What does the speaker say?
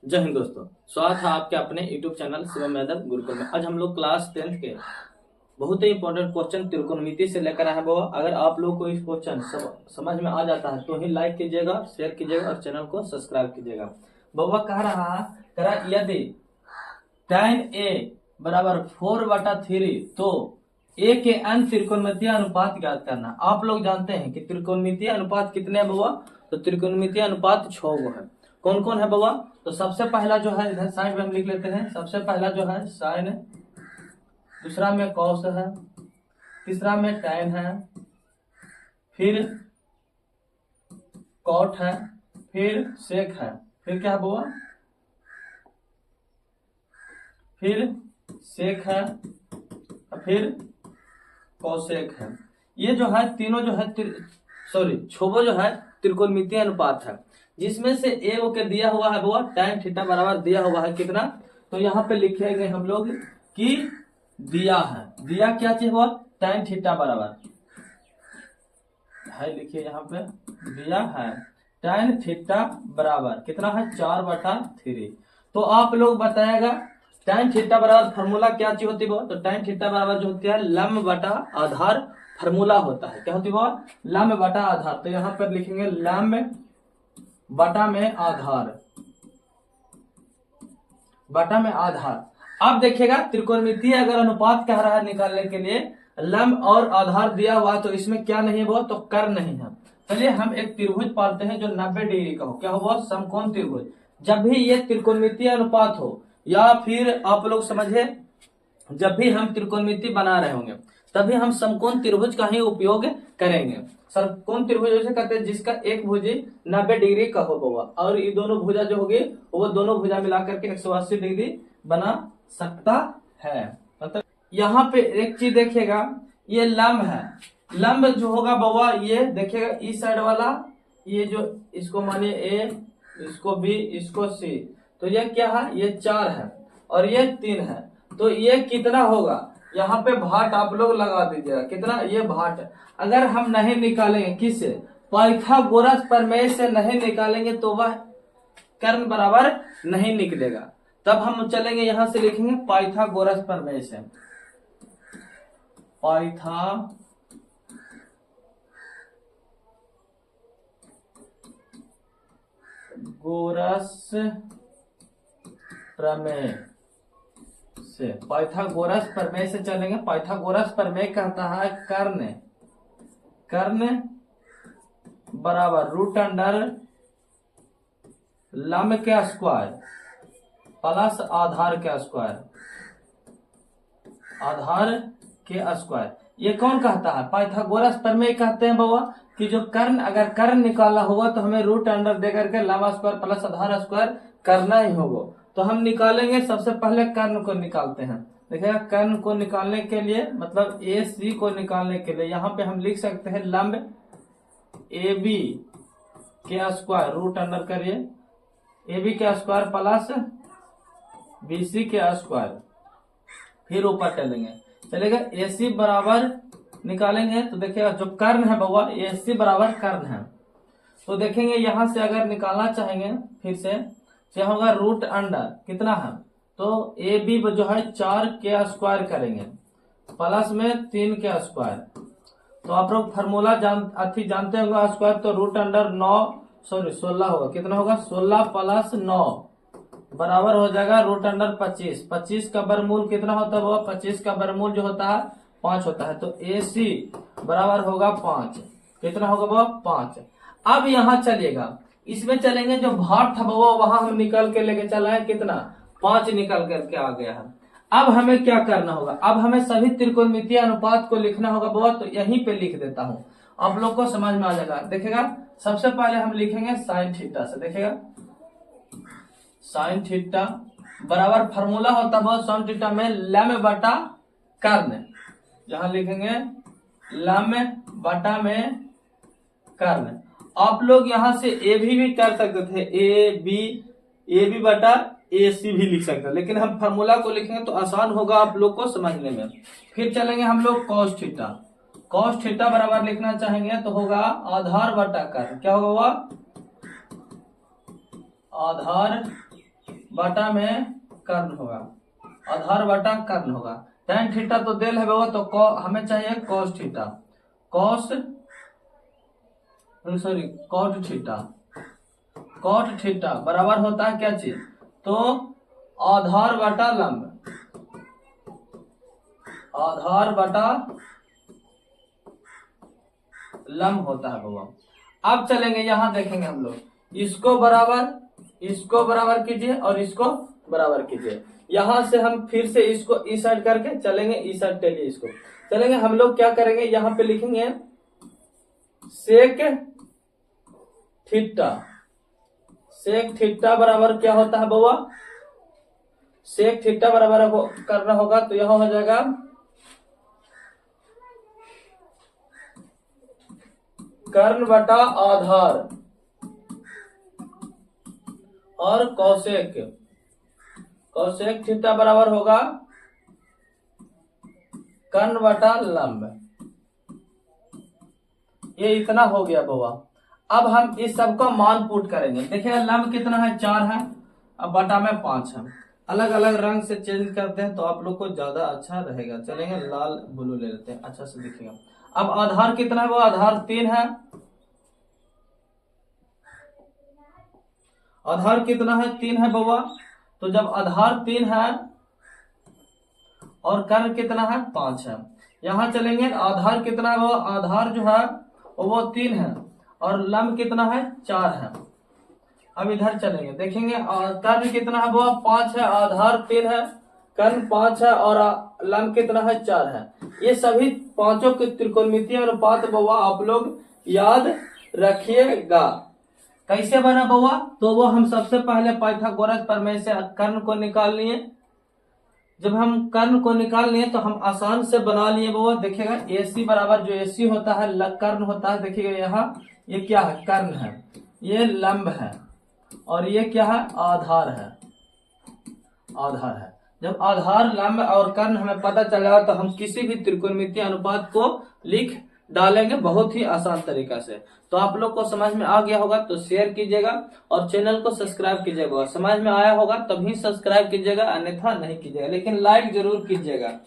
जय हिंद दोस्तों, स्वागत है आपके अपने YouTube चैनल शिवम यादव गुरुकुल में। आज हम लोग क्लास 10th के बहुत ही इंपॉर्टेंट क्वेश्चन त्रिकोणमिति से लेकर आए हैं बाबा। अगर आप लोग को इस क्वेश्चन समझ में आ जाता है तो ही लाइक कीजिएगा, शेयर कीजिएगा और चैनल को सब्सक्राइब कीजिएगा। बाबा कह रहा है यदि tan A बराबर 4/3 तो A के अन्य त्रिकोणमितीय अनुपात ज्ञात करना। आप लोग जानते हैं कि त्रिकोणमितीय अनुपात कितने हैं बाबा? तो त्रिकोणमितीय अनुपात 6 गो है। कौन कौन है बाबा? तो सबसे पहला जो है इधर साइन में हम लिख लेते हैं। सबसे पहला जो है साइन, दूसरा में कॉस है, तीसरा में टैन है, फिर कॉट है, फिर सेक है, फिर क्या है बाबा? फिर सेक है, फिर कॉसेक है। ये जो है तीनों जो है छोबो जो है त्रिकोणमितीय अनुपात है, जिसमें से ए के दिया हुआ है वो tan थीटा बराबर दिया हुआ है कितना? तो यहाँ पे लिखेंगे हम लोग कि दिया है, दिया क्या चीज हुआ? tan थीटा बराबर है, लिखिए यहाँ पे दिया है tan थीटा बराबर कितना है? 4/3। तो आप लोग बताएगा tan थीटा बराबर फॉर्मूला क्या चीज होती है? तो tan थीटा बराबर जो होती है लंब बटा आधार फॉर्मूला होता है। क्या होती है? लंब बटा आधार। तो यहाँ पर लिखेंगे लंब बटा में आधार, बटा में आधार। अब देखिएगा त्रिकोणमितीय अगर अनुपात कह रहा है निकालने के लिए लंब और आधार दिया हुआ, तो इसमें क्या नहीं है वो? तो कर्ण नहीं है। चलिए हम एक त्रिभुज पालते हैं जो 90 डिग्री का हो। क्या हो वो? समकोण त्रिभुज। जब भी ये त्रिकोणमितीय अनुपात हो या फिर आप लोग समझे जब भी हम त्रिकोणमिति बना रहे होंगे तभी हम समकोण त्रिभुज का ही उपयोग करेंगे। समकोण त्रिभुज ऐसे कहते हैं जिसका एक भुजी 90 डिग्री का हो बाबा, और ये दोनों भुजा जो होगी वो दोनों भुजा मिलाकर के 180 डिग्री बना सकता है। मतलब यहाँ पे एक चीज देखिएगा, ये लंब है। लंब जो होगा बाबा ये देखिएगा इस साइड वाला, ये जो इसको माने ए, इसको बी, इसको सी, तो ये क्या है? ये 4 है और ये 3 है। तो ये कितना होगा? यहाँ पे भाट आप लोग लगा दीजिएगा। कितना? ये भाट अगर हम नहीं निकालेंगे किससे? पाइथागोरस प्रमेय से नहीं निकालेंगे तो वह कर्ण बराबर नहीं निकलेगा। तब हम चलेंगे यहां से लिखेंगे पाइथागोरस प्रमेय से। पाइथागोरस प्रमेय से, पाइथागोरस प्रमेय से चलेंगे। पाइथागोरस प्रमेय कहता है कर्ण बराबर √अंडर लंब के स्क्वायर प्लस आधार के स्क्वायर, आधार के स्क्वायर। ये कौन कहता है? पाइथागोरस प्रमेय कहते हैं बाबा कि जो कर्ण, अगर कर्ण निकाला होगा तो हमें √अंडर देकर के लंब स्क्वायर प्लस आधार स्क्वायर करना ही होगा। तो हम निकालेंगे, सबसे पहले कर्ण को निकालते हैं। देखिएगा कर्ण को निकालने के लिए मतलब ए सी को निकालने के लिए यहाँ पे हम लिख सकते हैं लंब ए बी के स्क्वायर √अंडर करिए ए बी के स्क्वायर प्लस बी सी के स्क्वायर, फिर ऊपर चलेगा ए सी बराबर निकालेंगे तो देखिएगा जो कर्ण है बाबा ए सी बराबर कर्ण है। तो देखेंगे यहां से अगर निकालना चाहेंगे फिर से क्या होगा? √अंडर कितना है? तो ए बी जो है 4 के स्क्वायर करेंगे प्लस में 3 के स्क्वायर। तो आप लोग फार्मूला जानते होंगे स्क्वायर, तो √अंडर 16 होगा। कितना होगा? 16 प्लस 9 बराबर हो जाएगा √अंडर 25। 25 का वर्गमूल कितना होता है बाबा? 25 का वर्गमूल जो होता है 5 होता है। तो ए सी बराबर होगा 5। कितना होगा बाबा? 5। अब यहाँ चलिएगा, इसमें चलेंगे जो भाट था बाबा वहां हम निकल के लेके चला है कितना? 5 निकल करके आ गया है। अब हमें क्या करना होगा? अब हमें सभी त्रिकोणमितीय अनुपात को लिखना होगा बाबा। तो यहीं पे लिख देता हूं, आप लोग को समझ में आ जाएगा। देखिएगा सबसे पहले हम लिखेंगे साइन थीटा से। देखिएगा साइन थीटा बराबर फॉर्मूला होता है साइन थीटा में लंब बटा कर्ण। यहां लिखेंगे लंब बटा में कर्ण। आप लोग यहां से ए भी कर सकते थे, ए बी बटा ए सी भी लिख सकते हैं, लेकिन हम फार्मूला को लिखेंगे तो आसान होगा आप लोग को समझने में। फिर चलेंगे हम लोग कॉस थीटा। कॉस थीटा बराबर लिखना चाहेंगे तो होगा आधार बटा कर्ण। क्या होगा? आधार बटा में कर्ण होगा, आधार बटा कर्ण होगा। tan थीटा तो देल है बाबा, तो हमें चाहिए cos थीटा, cot थीटा बराबर होता है क्या चीज, तो आधार बटा लंब, आधार बटा लंब होता है बाबा। अब चलेंगे यहाँ देखेंगे हम लोग, इसको बराबर कीजिए और इसको बराबर कीजिए। यहाँ से हम फिर से इसको इस साइड करके चलेंगे, इस साइड चलिए इसको चलेंगे। हम लोग क्या करेंगे, यहाँ पे लिखेंगे सेक थीटा बराबर क्या होता है बाबा, सेक थीटा बराबर करना होगा, तो यहाँ हो जाएगा कर्ण बटा आधार और कौशेक थीटा बराबर होगा कर्ण बटा लंब। ये इतना हो गया बाबा। अब हम इस सब का मान पुट करेंगे। देखिए लंब कितना है, 4 है, अब बटा में 5 है। अलग अलग रंग से चेंज करते हैं तो आप लोग को ज्यादा अच्छा रहेगा। चलेंगे लाल ब्लू ले लेते हैं, अच्छा से दिखेगा। अब आधार कितना है, वो आधार 3 है, आधार कितना है 3 है बाबा। तो जब आधार 3 है और कर्ण कितना है 5 है, यहां चलेंगे आधार कितना है वो, आधार जो है वो 3 है और लंब कितना है 4 है। अब इधर चलेंगे देखेंगे कर्ण कितना है वो 5 है, आधार 3 है, कर्ण 5 है और लंब कितना है 4 है। ये सभी पांचों के त्रिकोणमितीय अनुपात बाबा आप लोग याद रखिएगा। कैसे बना बाबा, तो वो हम सबसे पहले पाइथागोरस प्रमेय से कर्ण को निकाल लिए। जब हम कर्ण को निकाल लिए तो हम आसान से बना लिए बाबा। देखिएगा AC बराबर जो AC होता है कर्ण होता है। देखिएगा यहाँ ये क्या है, कर्ण है, ये लंब है और ये क्या है, आधार है, आधार है। जब आधार लंब और कर्ण हमें पता चला तो हम किसी भी त्रिकोणमितीय अनुपात को लिख डालेंगे बहुत ही आसान तरीका से। तो आप लोग को समझ में आ गया होगा तो शेयर कीजिएगा और चैनल को सब्सक्राइब कीजिएगा। समझ में आया होगा तभी सब्सक्राइब कीजिएगा, अन्यथा नहीं कीजिएगा, लेकिन लाइक जरूर कीजिएगा।